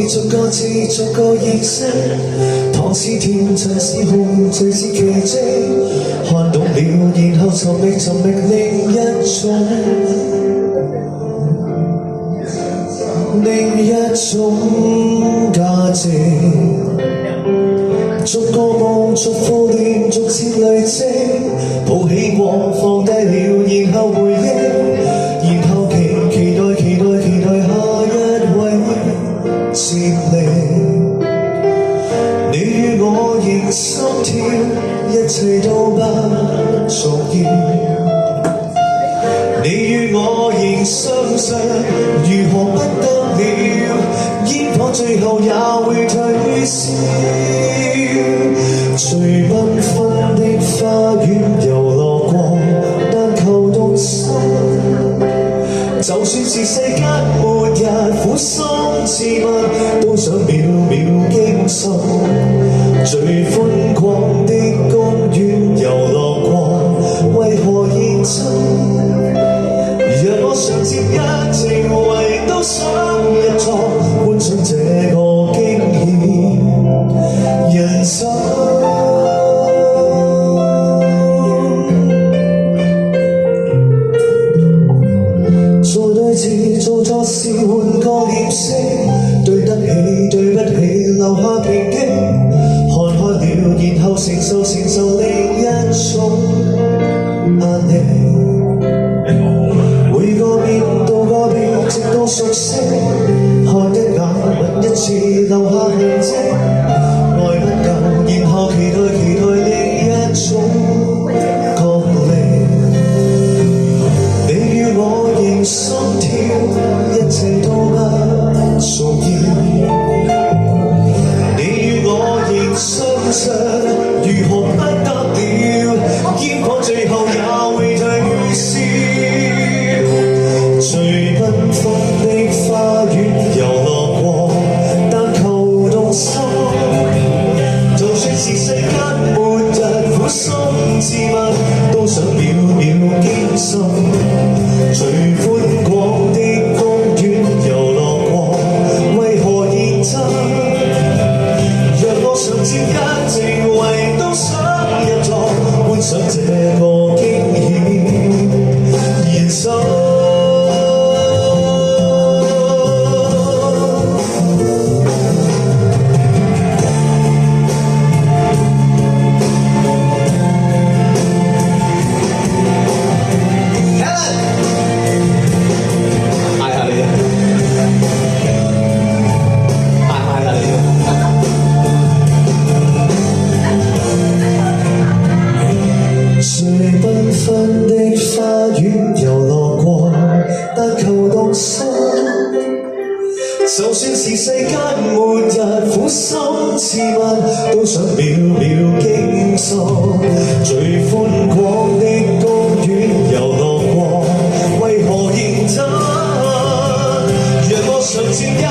逐個字逐個意識，糖是甜，茶是紅，醉是奇蹟。看懂了，然後尋覓另一種價值。逐個夢，逐副臉，逐次累積，抱起我，放低了，然後回憶，然後期待下一位接力。你與我仍心跳，一切都不重要。你與我仍相信，如何不得了？煙火最後也會退燒。最繽紛的花園遊樂過，但求動心。就算是世間末日，苦心自問，都想秒秒驚心。最寬廣的公園遊樂過，為何認真？讓我常接一情懷，都想入座，觀賞這個驚險人生。做對字，做錯事，換個臉色，對得起，對不起，留下抨擊。看開了，然後承受另一種壓力。每個遍到個遍，直到熟悉。看一眼，吻一次，留下痕跡。愛不夠，然後期待另一種角力。你與我仍心跳，一切都不重要。你與我仍相信，如何不得了？煙火最後也會退燒。最繽紛的花園遊樂過，但求動心。就算是世間末日，苦心自問，都想秒秒驚心。最寬廣的公園遊樂過，為何認真？讓我常接一情懷，都想入座，觀賞這個驚險人生。最繽紛的花園遊樂過，但求動心。就算是世間末日，苦心自問，都想秒秒驚心。最寬廣的公園遊樂過，為何認真？讓我常接一